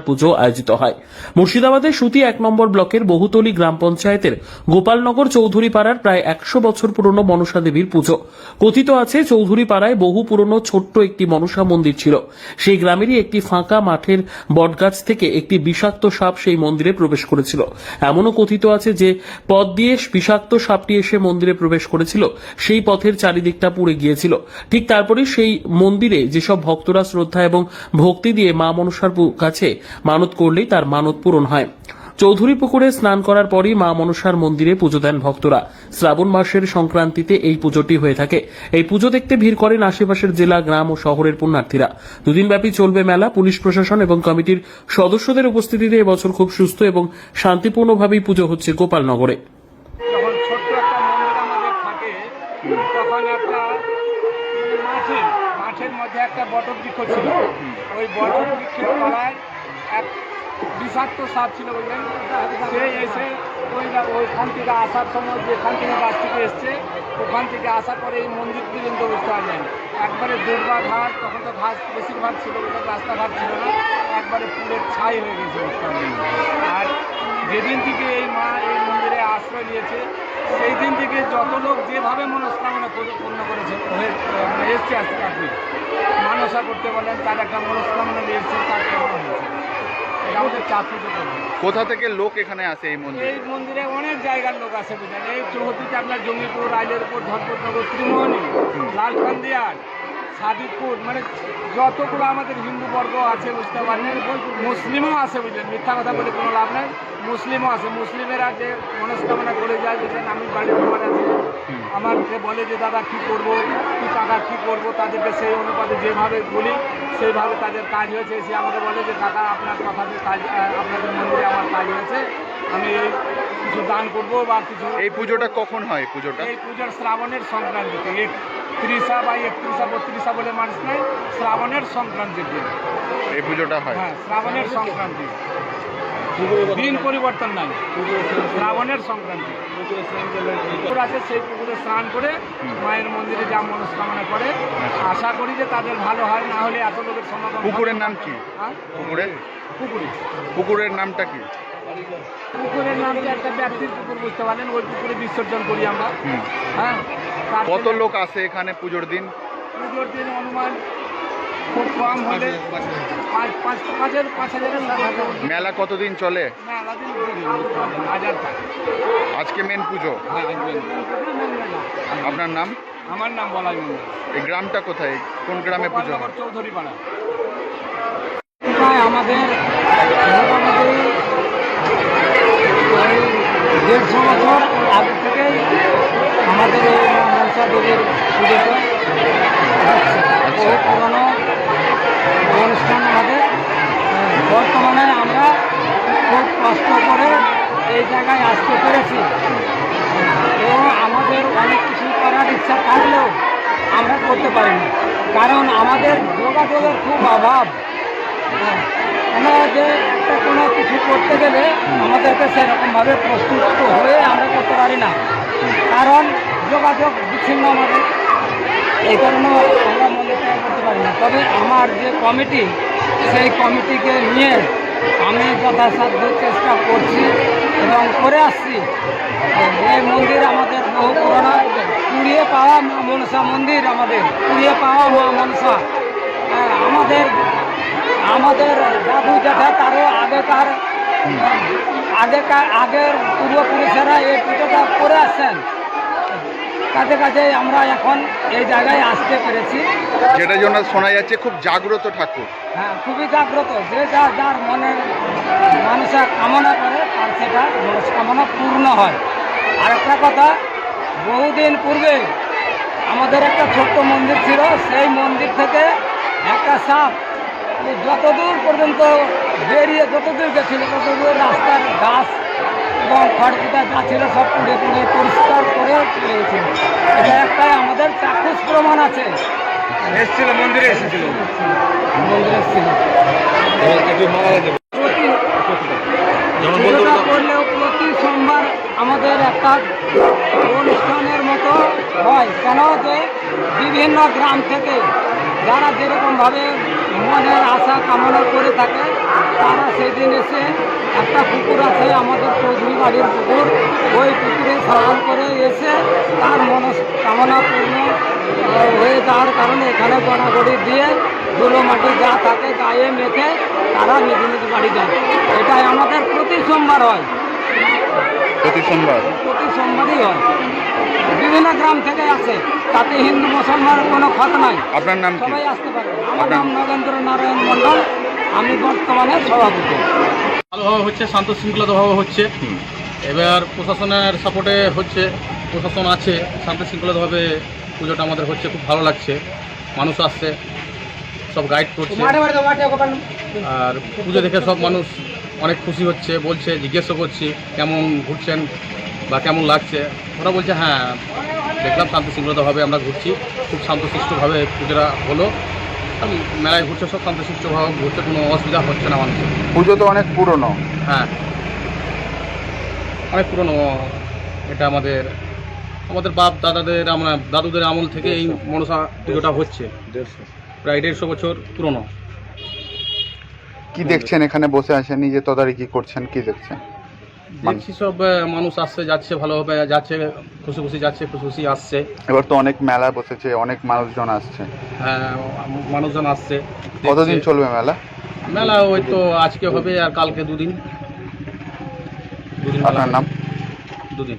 পুজো আয়োজিত হয়। মুর্শিদাবাদের সুতি 1 নম্বর ব্লকের বহুতলী গ্রাম পঞ্চায়েতের গোপালনগর চৌধুরী পাড়ার প্রায় 100 বছর পুরনো মনসা দেবীর পুজো। কথিত আছে চৌধুরী পাড়ায় বহু পুরনো ছোট্ট একটি মনসা মন্দির ছিল। সেই গ্রামেরই একটি ফাঁকা মাঠের বটগাছ থেকে একটি বিষাক্ত সাপ সেই মন্দিরে প্রবেশ করেছিল। এমনও কথিত আছে যে পথ দিয়ে বিষাক্ত সাপটি এসে মন্দিরে প্রবেশ করেছিল, সেই পথের চারিদিকটা পুড়ে গিয়েছিল। ঠিক তারপরে সেই মন্দিরে যেসব ভক্তরা শ্রদ্ধা এবং ভক্তি দিয়ে মা মনসার কাছে মানত করলেই তার মানত পূরণ হয়। চৌধুরী পুকুরে স্নান করার পরই মা মনসার মন্দিরে পুজো দেন ভক্তরা। শ্রাবণ মাসের সংক্রান্তিতে এই পুজোটি হয়ে থাকে। এই পুজো দেখতে ভিড় করেন আশেপাশের জেলা, গ্রাম ও শহরের পুণ্যার্থীরা। দুদিনব্যাপী চলবে মেলা। পুলিশ প্রশাসন এবং কমিটির সদস্যদের উপস্থিতিতে এবছর খুব সুস্থ এবং শান্তিপূর্ণভাবেই পুজো হচ্ছে গোপালনগরে। যখন ছোট্ট একটা মন্দির আমাদের থাকে, তখন একটা মাঠের মধ্যে একটা বটবৃক্ষ ছিল। ওই বটবৃক্ষের তলায় এক বিষাক্ত সাপ ছিল, বুঝলেন। সে এসে ওইখান থেকে আসার সময়, যেখান থেকে গাছ থেকে এসছে, ওখান থেকে আসার পরে এই মন্দির পর্যন্ত বুঝতে পারলেন একবারে দুর্গা ঘাট, তখন তো ঘাস বেশিরভাগ ছিল, রাস্তাঘাট ছিল না, একবারে পুরের ছাই হয়ে গেছে বুঝতে পারলেন। আর যেদিন থেকে এই মা এই মন্দিরে আশ্রয় নিয়েছে, সেই দিন থেকে যত লোক যেভাবে মনস্কামনা পূর্ণ করেছে এসছে, আসতে আপনি মানসা করতে বলেন, তার একটা মনস্কামনা নিয়ে এসছে, তার পূর্ণ হয়েছে। এটা আমাদের চাকরিতে করবে। কোথা থেকে লোক এখানে আসে এই মন্দিরে? এই মন্দিরে অনেক জায়গার লোক আসে, বুঝলেন। এই চৌহদ্দিতে আপনার জঙ্গিপুর, রাইলেরপুর, ধনপতনগর, ত্রিমোহনী, লালকান্দিয়ার, সাদিকপুর, মানে যতগুলো আমাদের হিন্দু বর্গ আছে বুঝতে পারলেন। মুসলিমও আছে, বুঝলেন। মিথ্যা কথা বলে কোনো লাভ নাই, মুসলিমও আছে। মুসলিমেরা যে মনস্কামনা করে যায়, বুঝলেন। আমি বাড়ির ঘর আছে, আমাকে বলে যে দাদা কী করবো, কী টাকা কী করবো, তাদেরকে সেই অনুপাতে যেভাবে বলি সেইভাবে তাদের কাজ হয়েছে। সে আমাকে বলে যে কাকা আপনার কথাতে কাজ, আপনাদের মন্দিরে আমার কাজ হয়েছে, আমি এই কিছু দান করবো বা কিছু। এই পুজোটা কখন হয়? পুজোটা এই পুজোর শ্রাবণের সংক্রান্তিতে 30 বা 31 32 বলে মানুষ নাই, শ্রাবণের সংক্রান্তির দিন এই পুজোটা হয়। হ্যাঁ, শ্রাবণের সংক্রান্তি, দিন পরিবর্তন নাই, শ্রাবণের সংক্রান্তি। পুকুর আছে, সেই পুকুরে স্নান করে মায়ের মন্দিরে যা মনস্কামনা করে, আশা করি যে তাদের ভালো হয়। না হলে এত লোকের সমাগম। পুকুরের নাম কি? পুকুরের নামটা কি? পুকুরের নামটা একটা ব্যক্তির পুকুর, বুঝতে পারলেন। ওই পুকুরে বিসর্জন করি আমরা। হ্যাঁ, কত লোক আসে এখানে পুজোর দিন? পুজোর দিন অনুমান খুব কম হলে 5,000। মেলা কতদিন চলে? মেলা দিন 1,000 টাকা। আজকে মেন পুজো। আপনার নাম? আমার নাম বলাই মন্ডল। এই গ্রামটা কোথায়? কোন গ্রামে পুজো হয়? চৌধুরী পাড়া। আমাদের মোটামুটি 150 বছর আগে থেকেই আমাদের এই মনসা দেবীর পুজোটা বহু পুরনো অনুষ্ঠান আমাদের। বর্তমানে আমরা খুব কষ্ট করে এই জায়গায় আসতে পেরেছি এবং আমাদের অনেক কিছু করার ইচ্ছা থাকলেও আমরা করতে পারিনি, কারণ আমাদের যোগাযোগের খুব অভাব। আমরা যে একটা কোনো কিছু করতে গেলে আমাদেরকে সেরকমভাবে প্রস্তুত হয়ে আমরা করতে পারি না, কারণ যোগাযোগ বিচ্ছিন্ন আমাদের। এই কারণে আমরা মন্দিরটা করতে পারি না। তবে আমার যে কমিটি, সেই কমিটিকে নিয়ে আমি যথাসাধ্য চেষ্টা করছি এবং করে আসছি। এই মন্দির আমাদের বহু পুরোনো, কুড়িয়ে পাওয়া মা মনসা মন্দির, আমাদের কুড়িয়ে পাওয়া মা মনসা। আমাদের দাদু জ্যাঠা তারও আগের পূর্বপুরুষেরা এই পুজোটা করে আসছেন। কাছে আমরা এখন এই জায়গায় আসতে পেরেছি, যেটার জন্য শোনা যাচ্ছে খুব জাগ্রত ঠাকুর। হ্যাঁ, খুবই জাগ্রত। যে যার মনের মানুষ কামনা করে তার সেটা মনস্কামনা পূর্ণ হয়। আর একটা কথা, বহুদিন পূর্বে আমাদের একটা ছোট্ট মন্দির ছিল, সেই মন্দির থেকে একটা সাপ যতদূর পর্যন্ত বেরিয়ে যতদূর গেছিল ততদূর রাস্তার গাছ এবং খড়কুটা যা ছিল সব পুড়ে পরিষ্কার করে চলে গেছিল। এটা একটাই আমাদের চাক্ষুষ প্রমাণ আছে। এসেছিল মন্দিরে, এসেছিল মন্দিরে ছিল। করলেও প্রতি সোমবার আমাদের একটা অনুষ্ঠানের মতো হয়, কেন যে বিভিন্ন গ্রাম থেকে যারা যেরকমভাবে মনের আশা কামনা করে থাকে তারা সেদিন এসে একটা পুকুর আছে আমাদের চৌধুরী বাড়ির পুকুর, ওই পুকুরে স্নান করে এসে তার মনস্কামনা পূর্ণ হয়ে যাওয়ার কারণে এখানে গড়াগড়ি দিয়ে ধুলো মাটি যা থাকে গায়ে মেখে তারা নিজ নিজ বাড়ি যায়। এটাই আমাদের প্রতি সোমবার হয়, প্রতি সোমবার। প্রতি সোমবারই হয়। বিভিন্ন গ্রাম থেকে আসে, তাতে হিন্দু মুসলমানের কোনো খত নাই, আপনার নাম কি? সবাই আসতে পারে। আমার নাম নগেন্দ্র নারায়ণ মণ্ডল, আমি বর্তমানে সভাপতি। ভালোভাবে হচ্ছে, শান্ত শৃঙ্খলাভাবে হচ্ছে। এবার প্রশাসনের সাপোর্টে হচ্ছে, প্রশাসন আছে, শান্ত শৃঙ্খলাভাবে পুজোটা আমাদের হচ্ছে, খুব ভালো লাগছে। মানুষ আসছে, সব গাইড করছে, আর পুজো দেখে সব মানুষ অনেক খুশি হচ্ছে, বলছে, জিজ্ঞেসও করছি কেমন ঘুরছেন বা কেমন লাগছে। ওরা বলছে হ্যাঁ দেখলাম শান্ত শৃঙ্খলাভাবে আমরা ঘুরছি, খুব শান্তশিষ্টভাবে পুজোটা হলো। মেলায় ঘুরছে সব শান্তশিষ্টভাবে ঘুরছে, কোনো অসুবিধা হচ্ছে না মানুষের। পুজো তো অনেক পুরনো। হ্যাঁ অনেক পুরনো, এটা আমাদের বাপ দাদাদের দাদুদের আমল থেকে এই মনসা পুজোটা হচ্ছে, প্রায় 150 বছর পুরনো। কি দেখছেন এখানে বসে আছেন, নিজে তদারকি করছেন, কি দেখছেন? দেখছি সব মানুষ আসছে যাচ্ছে, ভালোভাবে যাচ্ছে, খুশি খুশি যাচ্ছে, খুশি খুশি আসছে। এবার তো অনেক মেলা বসেছে, অনেক মানুষজন আসছে। হ্যাঁ মানুষজন আসছে। কতদিন দেখছে। চলবে মেলা? মেলা ওই তো আজকে হবে আর কালকে দুদিন মেলা আপনার হবে। নাম? দুদিন।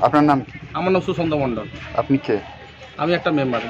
আপনার নাম কি? আমার নাম সুসন্ত মণ্ডল, আপনি কে? আমি একটা মেম্বার